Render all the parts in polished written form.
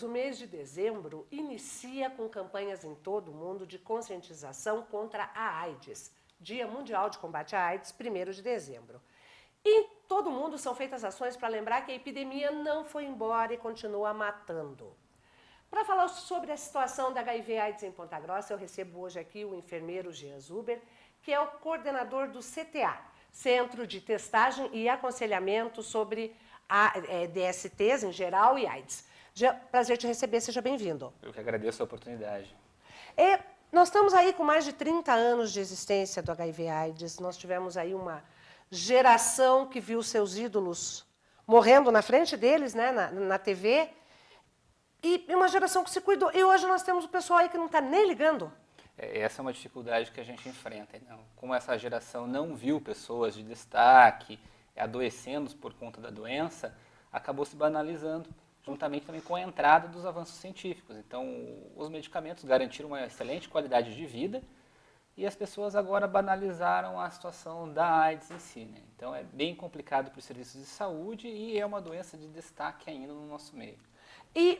anos, o mês de dezembro inicia com campanhas em todo o mundo de conscientização contra a AIDS. Dia Mundial de Combate à AIDS, 1º de dezembro. E em todo o mundo são feitas ações para lembrar que a epidemia não foi embora e continua matando. Para falar sobre a situação da HIV/AIDS em Ponta Grossa, eu recebo hoje aqui o enfermeiro Jean Zuber, que é o coordenador do CTA, Centro de Testagem e Aconselhamento sobre DSTs em geral e AIDS. Jean, prazer te receber, seja bem-vindo. Eu que agradeço a oportunidade. Nós estamos aí com mais de 30 anos de existência do HIV/AIDS, nós tivemos aí uma geração que viu seus ídolos morrendo na frente deles, né, na TV, e uma geração que se cuidou. E hoje nós temos o pessoal aí que não está nem ligando. Essa é uma dificuldade que a gente enfrenta. Então, como essa geração não viu pessoas de destaque adoecendo por conta da doença, acabou se banalizando, juntamente também com a entrada dos avanços científicos. Então, os medicamentos garantiram uma excelente qualidade de vida e as pessoas agora banalizaram a situação da AIDS em si, né? Então, é bem complicado para os serviços de saúde e é uma doença de destaque ainda no nosso meio.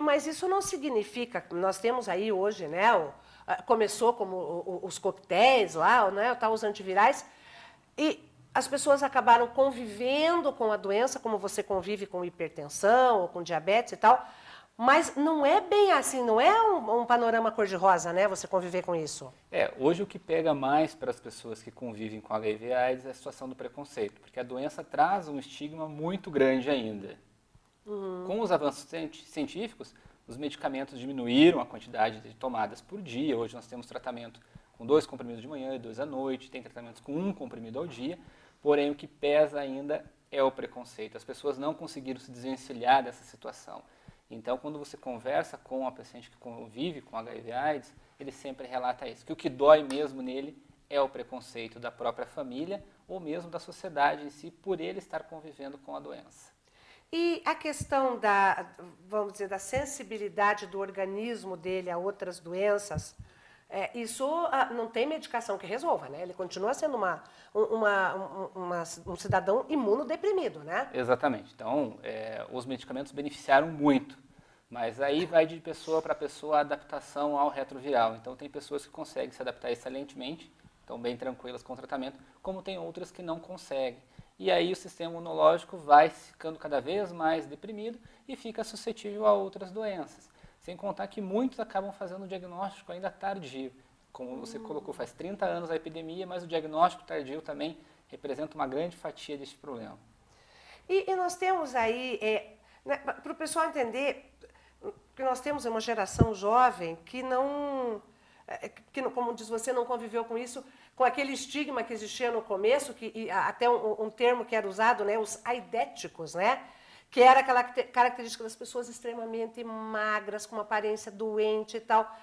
Mas isso não significa, nós temos aí hoje, né, começou como os coquetéis lá, né, os antivirais, e as pessoas acabaram convivendo com a doença, como você convive com hipertensão ou com diabetes e tal, mas não é bem assim, não é um panorama cor-de-rosa, né, você conviver com isso. Hoje o que pega mais para as pessoas que convivem com HIV/AIDS é a situação do preconceito, porque a doença traz um estigma muito grande ainda. Com os avanços científicos, os medicamentos diminuíram a quantidade de tomadas por dia. Hoje nós temos tratamento com 2 comprimidos de manhã e 2 à noite, tem tratamentos com 1 comprimido ao dia, porém o que pesa ainda é o preconceito. As pessoas não conseguiram se desvencilhar dessa situação. Então, quando você conversa com a paciente que convive com HIV/AIDS, ele sempre relata isso, que o que dói mesmo nele é o preconceito da própria família ou mesmo da sociedade em si, por ele estar convivendo com a doença. E a questão vamos dizer, da sensibilidade do organismo dele a outras doenças, isso não tem medicação que resolva, né? Ele continua sendo um cidadão imunodeprimido, né? Exatamente. Então, os medicamentos beneficiaram muito, mas aí vai de pessoa para pessoa a adaptação ao retroviral. Então, tem pessoas que conseguem se adaptar excelentemente, estão bem tranquilas com o tratamento, como tem outras que não conseguem. E aí o sistema imunológico vai ficando cada vez mais deprimido e fica suscetível a outras doenças. Sem contar que muitos acabam fazendo o diagnóstico ainda tardio. Como você colocou, faz 30 anos a epidemia, mas o diagnóstico tardio também representa uma grande fatia deste problema. E nós temos aí, né, para o pessoal entender, que nós temos uma geração jovem que como diz você, não conviveu com isso, com aquele estigma que existia no começo, até um termo que era usado, né, os aidéticos, né, que era aquela característica das pessoas extremamente magras, com uma aparência doente e tal.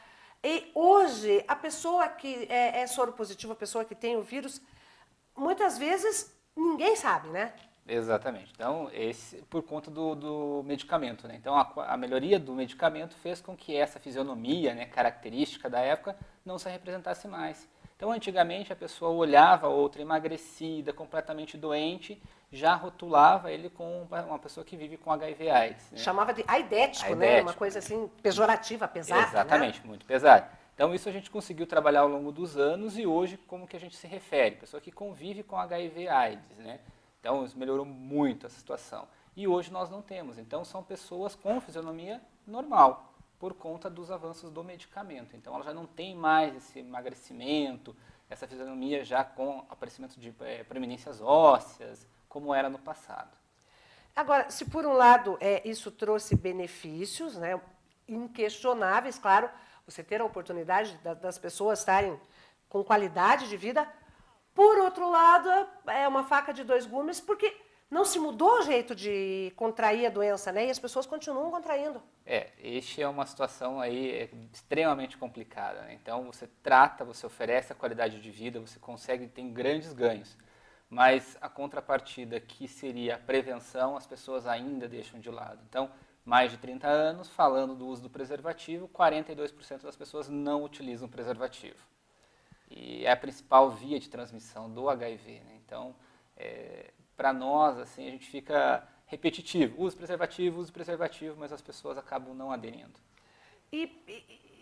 E hoje, a pessoa que é soropositiva, a pessoa que tem o vírus, muitas vezes ninguém sabe, né? Exatamente. Então, por conta do medicamento, né? Então, a melhoria do medicamento fez com que essa fisionomia, né, característica da época não se representasse mais. Então, antigamente, a pessoa olhava a outra emagrecida, completamente doente, já rotulava ele com uma pessoa que vive com HIV/AIDS. Né? Chamava de aidético, né? Uma coisa assim, pejorativa, pesada. Exatamente, né? Muito pesada. Então, isso a gente conseguiu trabalhar ao longo dos anos e hoje, como que a gente se refere? Pessoa que convive com HIV/AIDS, né? Então, isso melhorou muito essa situação. E hoje nós não temos. Então, são pessoas com fisionomia normal, por conta dos avanços do medicamento. Então, ela já não tem mais esse emagrecimento, essa fisionomia já com aparecimento de proeminências ósseas, como era no passado. Agora, se por um lado isso trouxe benefícios, né, inquestionáveis, claro, você ter a oportunidade das pessoas estarem com qualidade de vida, por outro lado, é uma faca de 2 gumes, porque não se mudou o jeito de contrair a doença, né? E as pessoas continuam contraindo. Este é uma situação aí extremamente complicada, né? Então, você trata, você oferece a qualidade de vida, você consegue ter grandes ganhos. Mas a contrapartida, que seria a prevenção, as pessoas ainda deixam de lado. Então, mais de 30 anos, falando do uso do preservativo, 42% das pessoas não utilizam preservativo. E é a principal via de transmissão do HIV, né? Então, para nós, assim, a gente fica repetitivo. Use preservativo, mas as pessoas acabam não aderindo.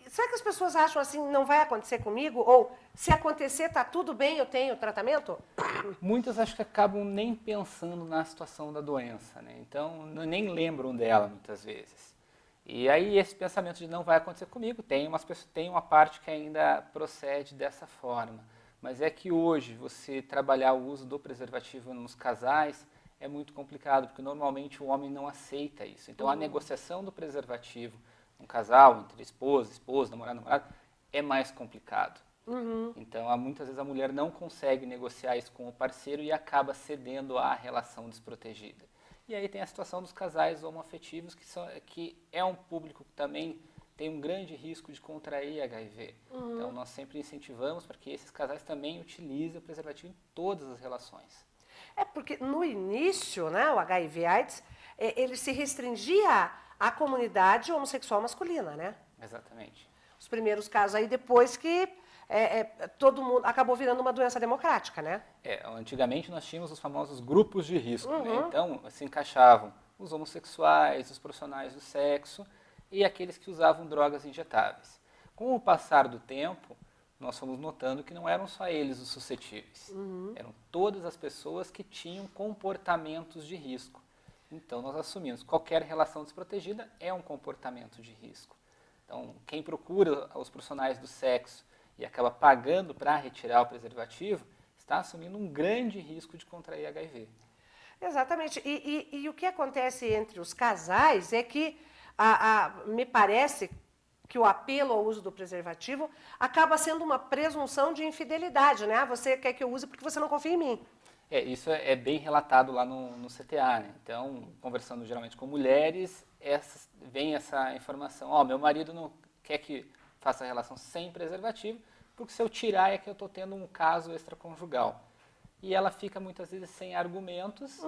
Será que as pessoas acham assim, não vai acontecer comigo? Ou se acontecer, está tudo bem, eu tenho tratamento? Muitas acho que acabam nem pensando na situação da doença, né? Então nem lembram dela muitas vezes. E aí esse pensamento de não vai acontecer comigo, tem uma parte que ainda procede dessa forma. Mas é que hoje você trabalhar o uso do preservativo nos casais é muito complicado, porque normalmente o homem não aceita isso. Então a negociação do preservativo um casal, entre esposa, namorado, é mais complicado. Então, muitas vezes a mulher não consegue negociar isso com o parceiro e acaba cedendo à relação desprotegida. E aí tem a situação dos casais homoafetivos, que é um público que também tem um grande risco de contrair HIV. Então, nós sempre incentivamos para que esses casais também utilizem o preservativo em todas as relações. É porque no início, né, o HIV/AIDS, ele se restringia à comunidade homossexual masculina, né? Exatamente. Os primeiros casos aí, depois que todo mundo acabou virando uma doença democrática, né? Antigamente nós tínhamos os famosos grupos de risco, né? Então se encaixavam os homossexuais, os profissionais do sexo e aqueles que usavam drogas injetáveis. Com o passar do tempo, nós fomos notando que não eram só eles os suscetíveis, eram todas as pessoas que tinham comportamentos de risco. Então, nós assumimos que qualquer relação desprotegida é um comportamento de risco. Então, quem procura os profissionais do sexo e acaba pagando para retirar o preservativo, está assumindo um grande risco de contrair HIV. Exatamente. E o que acontece entre os casais é que, me parece que o apelo ao uso do preservativo acaba sendo uma presunção de infidelidade, né? Você quer que eu use porque você não confia em mim. Isso é bem relatado lá no CTA, né? Então, conversando geralmente com mulheres, vem essa informação, meu marido não quer que faça relação sem preservativo, porque se eu tirar é que eu estou tendo um caso extraconjugal. E ela fica muitas vezes sem argumentos,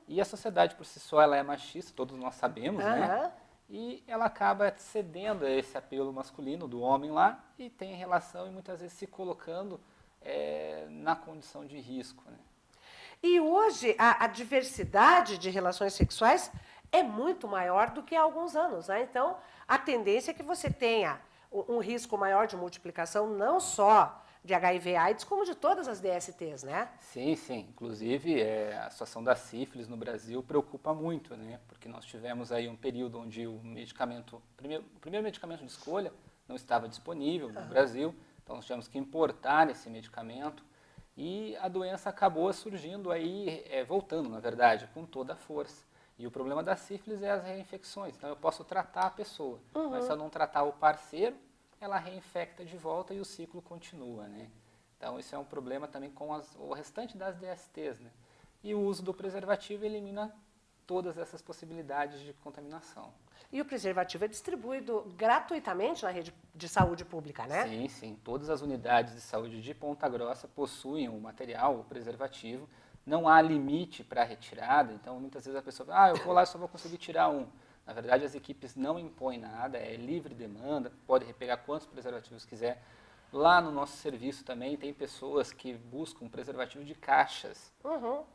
e a sociedade por si só ela é machista, todos nós sabemos, né? E ela acaba cedendo a esse apelo masculino do homem lá, e tem relação e muitas vezes se colocando na condição de risco, né? E hoje a diversidade de relações sexuais é muito maior do que há alguns anos, né? Então, a tendência é que você tenha um risco maior de multiplicação, não só de HIV/AIDS, como de todas as DSTs, né? Sim, sim. Inclusive, a situação da sífilis no Brasil preocupa muito, né? Porque nós tivemos aí um período onde o primeiro medicamento de escolha não estava disponível no Brasil, então nós tivemos que importar esse medicamento. E a doença acabou surgindo aí, voltando, na verdade, com toda a força. E o problema da sífilis é as reinfecções. Então, eu posso tratar a pessoa, mas se eu não tratar o parceiro, ela reinfecta de volta e o ciclo continua, né? Então, isso é um problema também com o restante das DSTs, né? E o uso do preservativo elimina todas essas possibilidades de contaminação. E o preservativo é distribuído gratuitamente na rede de saúde pública, né? Sim, sim. Todas as unidades de saúde de Ponta Grossa possuem o material, o preservativo. Não há limite para a retirada, então muitas vezes a pessoa fala, eu vou lá e só vou conseguir tirar um. Na verdade, as equipes não impõem nada, é livre demanda, pode repegar quantos preservativos quiser. Lá no nosso serviço também tem pessoas que buscam preservativo de caixas,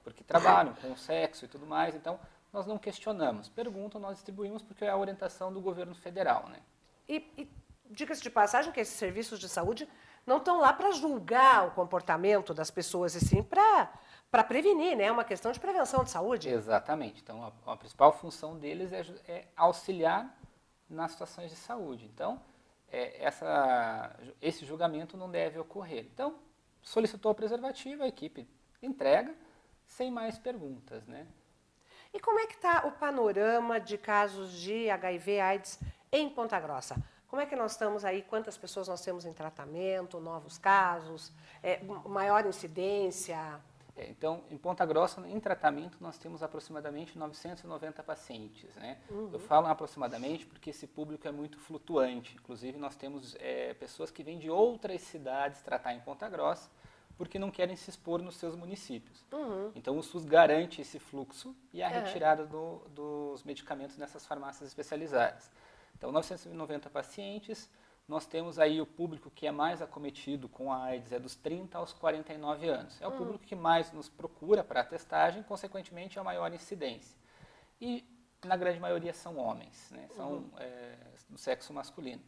porque trabalham com o sexo e tudo mais, então nós não questionamos. Perguntam, nós distribuímos porque é a orientação do governo federal, né? E diga-se de passagem que esses serviços de saúde não estão lá para julgar o comportamento das pessoas, e sim para prevenir, né? É uma questão de prevenção de saúde. Exatamente. Então, a principal função deles é auxiliar nas situações de saúde. Então, esse julgamento não deve ocorrer. Então, solicitou o preservativo, a equipe entrega, sem mais perguntas, né? E como é que está o panorama de casos de HIV/AIDS em Ponta Grossa? Como é que nós estamos aí? Quantas pessoas nós temos em tratamento, novos casos, maior incidência? Então, em Ponta Grossa, em tratamento, nós temos aproximadamente 990 pacientes, né? Eu falo aproximadamente porque esse público é muito flutuante. Inclusive, nós temos pessoas que vêm de outras cidades tratar em Ponta Grossa, porque não querem se expor nos seus municípios. Então, o SUS garante esse fluxo e a retirada dos medicamentos nessas farmácias especializadas. Então, 990 pacientes, nós temos aí o público que é mais acometido com a AIDS, é dos 30 aos 49 anos. É o público que mais nos procura para a testagem, consequentemente, é a maior incidência. e na grande maioria são homens, né? São do sexo masculino.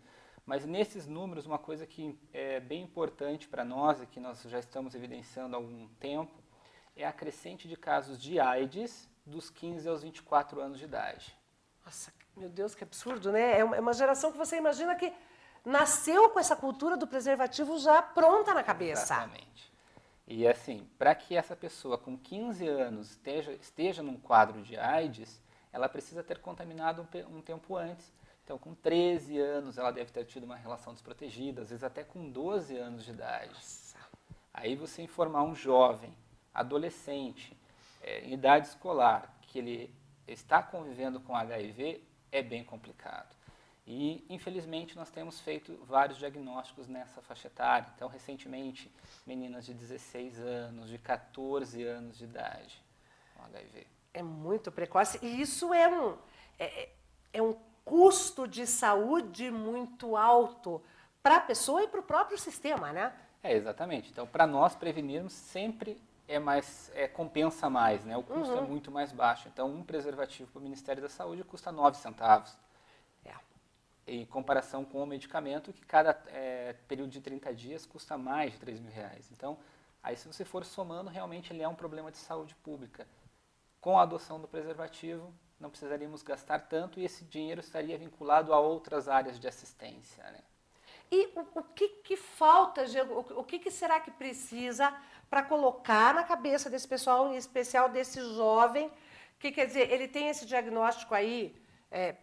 Mas nesses números, uma coisa que é bem importante para nós e que nós já estamos evidenciando há algum tempo é a crescente de casos de AIDS dos 15 aos 24 anos de idade. Nossa, meu Deus, que absurdo, né? É uma geração que você imagina que nasceu com essa cultura do preservativo já pronta na cabeça. Exatamente. E assim, para que essa pessoa com 15 anos esteja num quadro de AIDS, ela precisa ter contaminado um tempo antes. Então, com 13 anos, ela deve ter tido uma relação desprotegida, às vezes até com 12 anos de idade. Nossa. Aí você informar um jovem, adolescente, em idade escolar, que ele está convivendo com HIV, é bem complicado. E, infelizmente, nós temos feito vários diagnósticos nessa faixa etária. Então, recentemente, meninas de 16 anos, de 14 anos de idade com HIV. É muito precoce e isso é um custo de saúde muito alto para a pessoa e para o próprio sistema, né? Exatamente. Então, para nós prevenirmos, sempre compensa mais, né? O custo é muito mais baixo. Então, um preservativo para o Ministério da Saúde custa 9 centavos. Em comparação com o medicamento, que cada período de 30 dias custa mais de R$3.000. Então, aí se você for somando, realmente ele é um problema de saúde pública. Com a adoção do preservativo, não precisaríamos gastar tanto e esse dinheiro estaria vinculado a outras áreas de assistência, né? E o que falta, Diego? O que será que precisa para colocar na cabeça desse pessoal, em especial desse jovem, que quer dizer, ele tem esse diagnóstico aí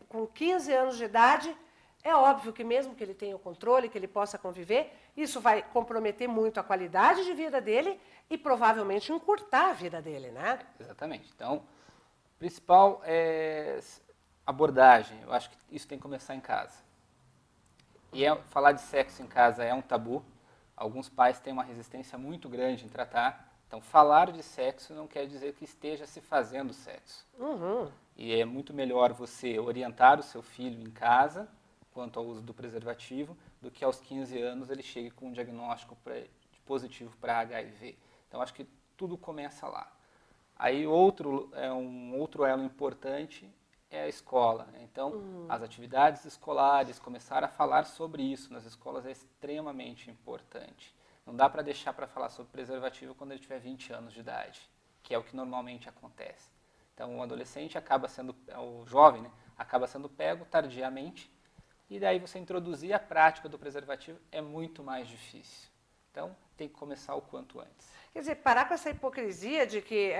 com 15 anos de idade, é óbvio que mesmo que ele tenha o controle, que ele possa conviver, isso vai comprometer muito a qualidade de vida dele e provavelmente encurtar a vida dele, né? Exatamente. Então, principal abordagem, eu acho que isso tem que começar em casa. E falar de sexo em casa é um tabu. Alguns pais têm uma resistência muito grande em tratar. Então, falar de sexo não quer dizer que esteja se fazendo sexo. E é muito melhor você orientar o seu filho em casa quanto ao uso do preservativo do que aos 15 anos ele chegue com um diagnóstico positivo para HIV. Então, acho que tudo começa lá. Aí, um outro elo importante é a escola. Então, as atividades escolares, começar a falar sobre isso nas escolas é extremamente importante. Não dá para deixar para falar sobre preservativo quando ele tiver 20 anos de idade, que é o que normalmente acontece. Então, o jovem, né, acaba sendo pego tardiamente, e daí você introduzir a prática do preservativo é muito mais difícil. Então, tem que começar o quanto antes. Quer dizer, parar com essa hipocrisia de que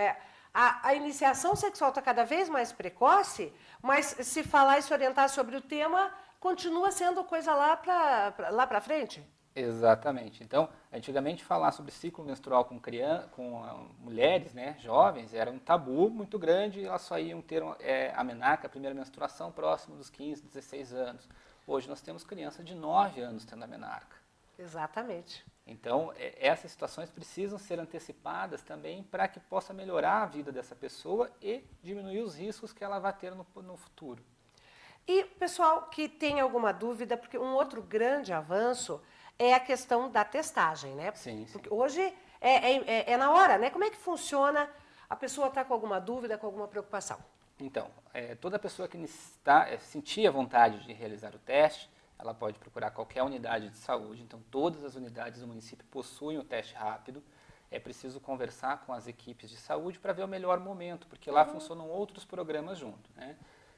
a iniciação sexual está cada vez mais precoce, mas se falar e se orientar sobre o tema, continua sendo coisa lá para frente. Exatamente. Então, antigamente falar sobre ciclo menstrual com mulheres, né, jovens, era um tabu muito grande, elas só iam ter a menarca, a primeira menstruação, próximo dos 15, 16 anos. Hoje nós temos crianças de 9 anos tendo a menarca. Exatamente. Então, essas situações precisam ser antecipadas também para que possa melhorar a vida dessa pessoa e diminuir os riscos que ela vai ter no futuro. E, pessoal, que tem alguma dúvida, porque um outro grande avanço é a questão da testagem, né? Sim. Porque hoje é na hora, né? Como é que funciona? A pessoa está com alguma dúvida, com alguma preocupação? Então, toda pessoa que sentir a vontade de realizar o teste, ela pode procurar qualquer unidade de saúde. Então, todas as unidades do município possuem o teste rápido. É preciso conversar com as equipes de saúde para ver o melhor momento, porque lá funcionam outros programas junto, né?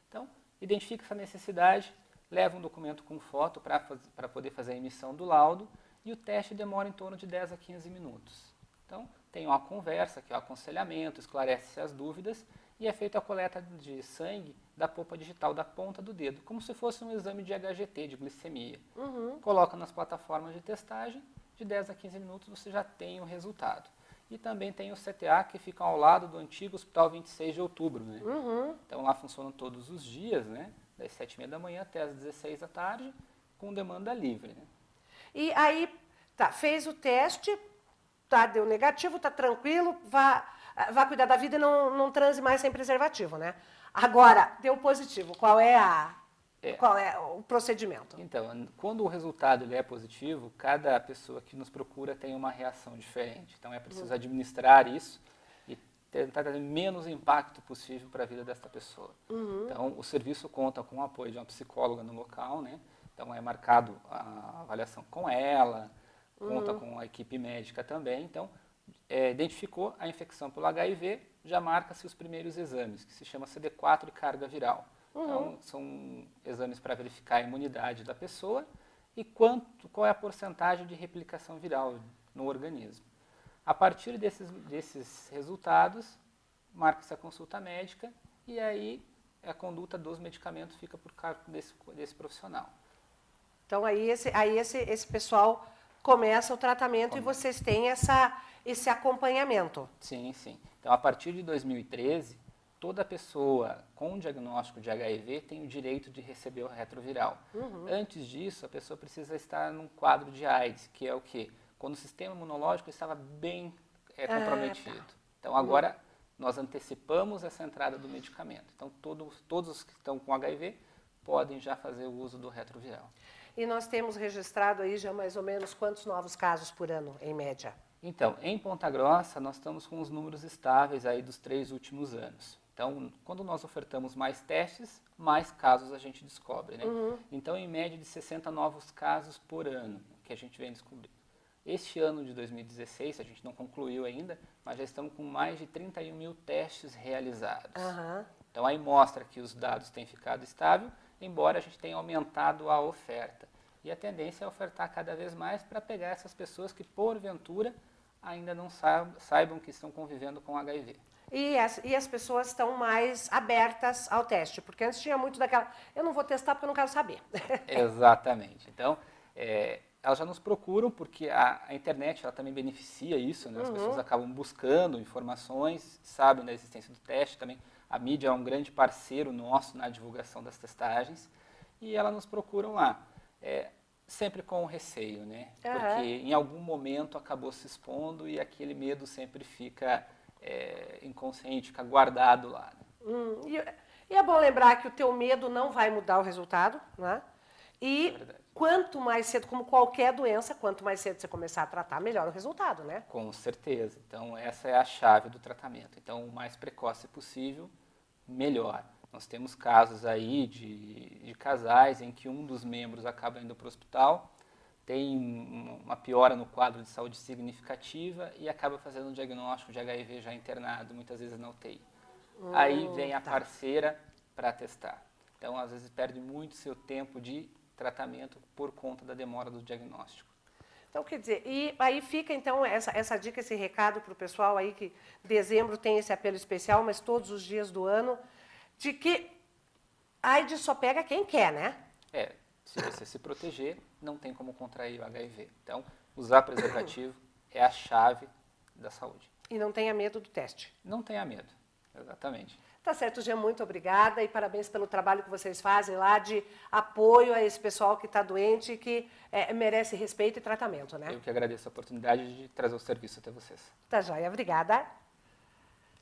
Então, identifica essa necessidade, leva um documento com foto para poder fazer a emissão do laudo e o teste demora em torno de 10 a 15 minutos. Então, tem uma conversa, que é o aconselhamento, esclarece as dúvidas e é feita a coleta de sangue da polpa digital da ponta do dedo, como se fosse um exame de HGT, de glicemia. Coloca nas plataformas de testagem, de 10 a 15 minutos você já tem o resultado. E também tem o CTA, que fica ao lado do antigo Hospital 26 de Outubro. Né? Então lá funcionam todos os dias, né? Das 7h30 da manhã até as 16 da tarde, com demanda livre. Né? E aí, fez o teste, deu negativo, tranquilo, vá cuidar da vida e não transe mais sem preservativo, né? Agora, deu positivo, qual é o procedimento? Então, quando o resultado ele é positivo, cada pessoa que nos procura tem uma reação diferente. Então, é preciso administrar isso e tentar dar menos impacto possível para a vida desta pessoa. Então, o serviço conta com o apoio de uma psicóloga no local, né? Então, é marcado a avaliação com ela, conta com a equipe médica também. Então, identificou a infecção pelo HIV, já marca-se os primeiros exames, que se chama CD4 e carga viral. Então, são exames para verificar a imunidade da pessoa e qual é a porcentagem de replicação viral no organismo. A partir desses resultados, marca-se a consulta médica e aí a conduta dos medicamentos fica por cargo desse profissional. Então, aí esse pessoal começa o tratamento e vocês têm esse acompanhamento. Sim, sim. Então, a partir de 2013, toda pessoa com diagnóstico de HIV tem o direito de receber o retroviral. Antes disso, a pessoa precisa estar num quadro de AIDS, que é o quê? Quando o sistema imunológico estava bem comprometido. Então, agora, nós antecipamos essa entrada do medicamento. Então, todos os que estão com HIV podem já fazer o uso do retroviral. E nós temos registrado aí já mais ou menos quantos novos casos por ano, em média? Então, em Ponta Grossa, nós estamos com os números estáveis aí dos 3 últimos anos. Então, quando nós ofertamos mais testes, mais casos a gente descobre, né? Então, em média de 60 novos casos por ano que a gente vem descobrindo. Este ano de 2016, a gente não concluiu ainda, mas já estamos com mais de 31 mil testes realizados. Então, aí mostra que os dados têm ficado estáveis, embora a gente tenha aumentado a oferta. E a tendência é ofertar cada vez mais para pegar essas pessoas que, porventura, ainda não saibam que estão convivendo com HIV. E as pessoas estão mais abertas ao teste, porque antes tinha muito daquela, eu não vou testar porque eu não quero saber. Exatamente. Então, elas já nos procuram porque a internet ela também beneficia isso, né? As pessoas acabam buscando informações, sabem da existência do teste também. A mídia é um grande parceiro nosso na divulgação das testagens e elas nos procuram lá. Sempre com receio, né? Porque em algum momento acabou se expondo e aquele medo sempre fica inconsciente, fica guardado lá. Né? E é bom lembrar que o teu medo não vai mudar o resultado, né? E quanto mais cedo, como qualquer doença, quanto mais cedo você começar a tratar, melhor o resultado, né? Com certeza. Então, essa é a chave do tratamento. Então, o mais precoce possível, melhor. Nós temos casos aí de casais em que um dos membros acaba indo para o hospital, tem uma piora no quadro de saúde significativa e acaba fazendo um diagnóstico de HIV já internado, muitas vezes na UTI. Aí vem a parceira para testar. Então, às vezes, perde muito seu tempo de tratamento por conta da demora do diagnóstico. Então, quer dizer, e aí fica, então, essa dica, esse recado para o pessoal aí que dezembro tem esse apelo especial, mas todos os dias do ano, de que AIDS só pega quem quer, né? Se você se proteger, não tem como contrair o HIV. Então, usar preservativo é a chave da saúde. E não tenha medo do teste. Não tenha medo, exatamente. Tá certo, Jean, muito obrigada e parabéns pelo trabalho que vocês fazem lá de apoio a esse pessoal que está doente e que merece respeito e tratamento, né? Eu que agradeço a oportunidade de trazer o serviço até vocês. Tá joia, obrigada.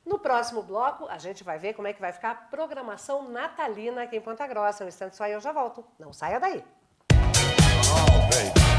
No próximo bloco, a gente vai ver como é que vai ficar a programação natalina aqui em Ponta Grossa. Um instante só e eu já volto. Não saia daí. Oh, baby.